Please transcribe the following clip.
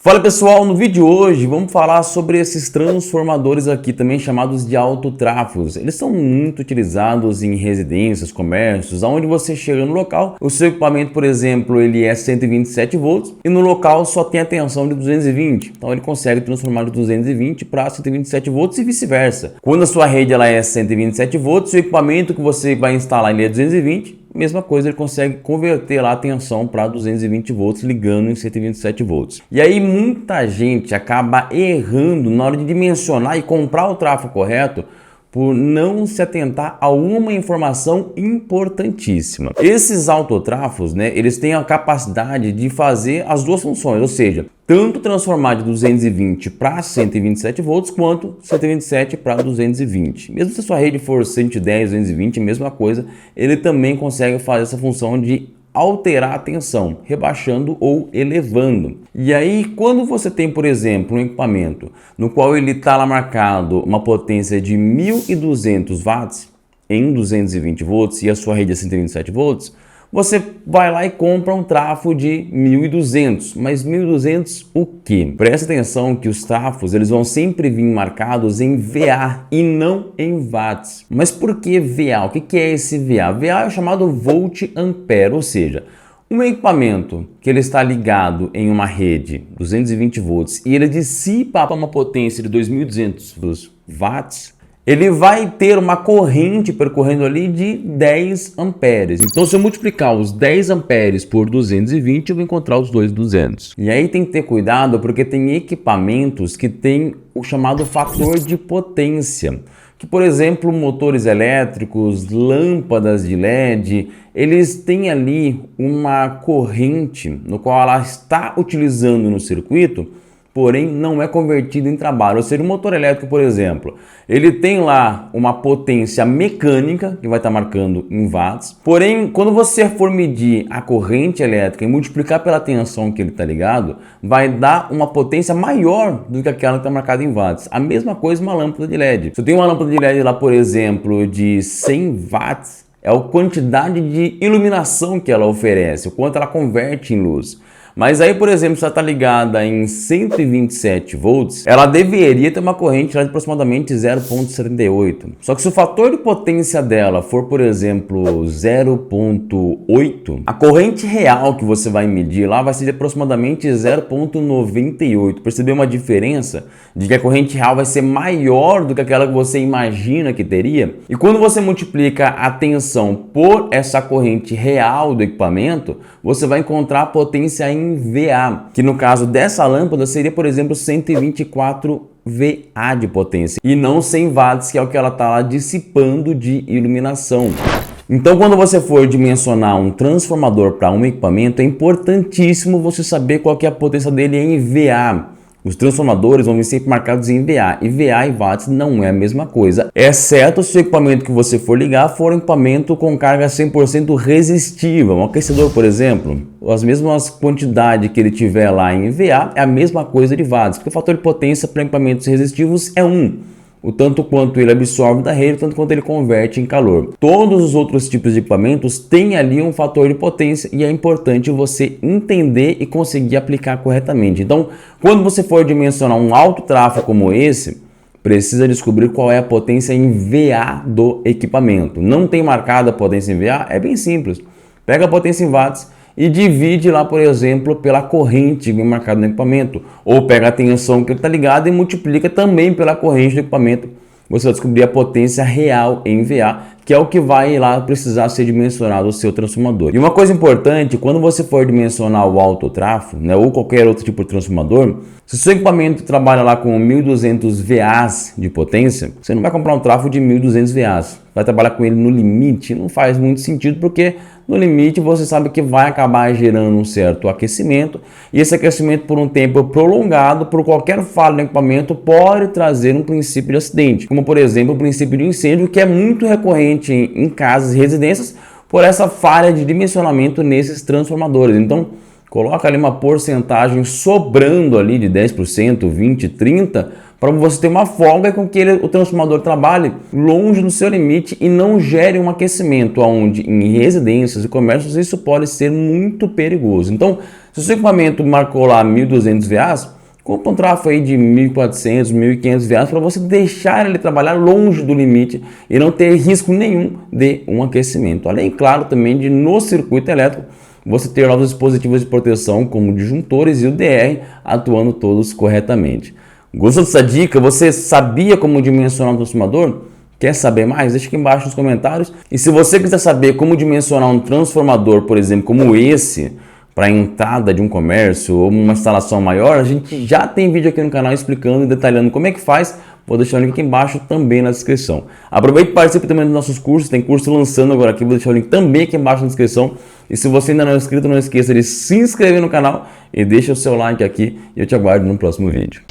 Fala pessoal, no vídeo de hoje vamos falar sobre esses transformadores aqui, também chamados de autotrafos. Eles são muito utilizados em residências, comércios, onde você chega no local, o seu equipamento, por exemplo, ele é 127 volts e no local só tem a tensão de 220. Então ele consegue transformar de 220 para 127 volts e vice-versa. Quando a sua rede ela é 127 volts, o equipamento que você vai instalar ele é 220. Mesma coisa, ele consegue converter lá a tensão para 220 volts ligando em 127 volts. E aí muita gente acaba errando na hora de dimensionar e comprar o trafo correto por não se atentar a uma informação importantíssima. Esses autotrafos, eles têm a capacidade de fazer as duas funções, ou seja, tanto transformar de 220 para 127 volts, quanto 127 para 220. Mesmo se a sua rede for 110, 220, mesma coisa, ele também consegue fazer essa função de alterar a tensão, rebaixando ou elevando. E aí, quando você tem, por exemplo, um equipamento no qual ele está lá marcado uma potência de 1.200 watts em 220 volts e a sua rede é 127 volts, você vai lá e compra um trafo de 1.200. Mas 1.200 o quê? Presta atenção que os trafos eles vão sempre vir marcados em VA e não em watts. Mas por que VA? O que é esse VA? VA é chamado volt ampere, ou seja, um equipamento que ele está ligado em uma rede 220 volts e ele dissipa uma potência de 2.200 watts, ele vai ter uma corrente percorrendo ali de 10 amperes. Então, se eu multiplicar os 10 amperes por 220, eu vou encontrar os 2.200. E aí tem que ter cuidado porque tem equipamentos que têm o chamado fator de potência. Que, por exemplo, motores elétricos, lâmpadas de LED, eles têm ali uma corrente no qual ela está utilizando no circuito, porém não é convertido em trabalho. Ou seja, o motor elétrico, por exemplo, ele tem lá uma potência mecânica, que vai estar marcando em watts, porém, quando você for medir a corrente elétrica e multiplicar pela tensão que ele está ligado, vai dar uma potência maior do que aquela que está marcada em watts. A mesma coisa uma lâmpada de LED. Se eu tenho uma lâmpada de LED lá, por exemplo, de 100 watts, é a quantidade de iluminação que ela oferece, o quanto ela converte em luz. Mas aí, por exemplo, se ela está ligada em 127 volts, ela deveria ter uma corrente lá de aproximadamente 0,78. Só que se o fator de potência dela for, por exemplo, 0,8, a corrente real que você vai medir lá vai ser de aproximadamente 0,98. Percebeu uma diferença de que a corrente real vai ser maior do que aquela que você imagina que teria? E quando você multiplica a tensão por essa corrente real do equipamento, você vai encontrar a potência em VA, que no caso dessa lâmpada seria, por exemplo, 124 VA de potência e não 100 watts, que é o que ela está lá dissipando de iluminação. Então, quando você for dimensionar um transformador para um equipamento, é importantíssimo você saber qual que é a potência dele em VA. Os transformadores vão vir sempre marcados em VA, e VA e watts não é a mesma coisa, exceto se o equipamento que você for ligar for um equipamento com carga 100% resistiva. Um aquecedor, por exemplo, as mesmas quantidades que ele tiver lá em VA é a mesma coisa de watts, porque o fator de potência para equipamentos resistivos é 1. O tanto quanto ele absorve da rede, o tanto quanto ele converte em calor. Todos os outros tipos de equipamentos têm ali um fator de potência e é importante você entender e conseguir aplicar corretamente. Então, quando você for dimensionar um alto tráfego como esse, precisa descobrir qual é a potência em VA do equipamento. Não tem marcada a potência em VA? É bem simples. Pega a potência em watts e divide lá, por exemplo, pela corrente bem marcada no equipamento. Ou pega a tensão que ele está ligado e multiplica também pela corrente do equipamento. Você vai descobrir a potência real em VA, que é o que vai lá precisar ser dimensionado o seu transformador. E uma coisa importante, quando você for dimensionar o autotrafo, ou qualquer outro tipo de transformador, se o seu equipamento trabalha lá com 1.200 VAs de potência, você não vai comprar um trafo de 1.200 VAs. Vai trabalhar com ele no limite, não faz muito sentido, porque no limite você sabe que vai acabar gerando um certo aquecimento, e esse aquecimento por um tempo prolongado, por qualquer falha no equipamento, pode trazer um princípio de acidente, como por exemplo o princípio de incêndio, que é muito recorrente em casas e residências por essa falha de dimensionamento nesses transformadores. Então, coloca ali uma porcentagem sobrando ali de 10%, 20%, 30%, para você ter uma folga com que o transformador trabalhe longe do seu limite e não gere um aquecimento, onde em residências e comércios isso pode ser muito perigoso. Então, se o seu equipamento marcou lá 1.200 VAs, compra um trafo aí de 1.400, 1.500 VAs para você deixar ele trabalhar longe do limite e não ter risco nenhum de um aquecimento. Além, claro, também de no circuito elétrico você ter novos dispositivos de proteção como disjuntores e o DR atuando todos corretamente. Gostou dessa dica? Você sabia como dimensionar um transformador? Quer saber mais? Deixa aqui embaixo nos comentários. E se você quiser saber como dimensionar um transformador, por exemplo, como esse, para a entrada de um comércio ou uma instalação maior, a gente já tem vídeo aqui no canal explicando e detalhando como é que faz. Vou deixar o link aqui embaixo também na descrição. Aproveite e participe também dos nossos cursos, tem curso lançando agora aqui, vou deixar o link também aqui embaixo na descrição. E se você ainda não é inscrito, não esqueça de se inscrever no canal e deixa o seu like aqui e eu te aguardo no próximo vídeo.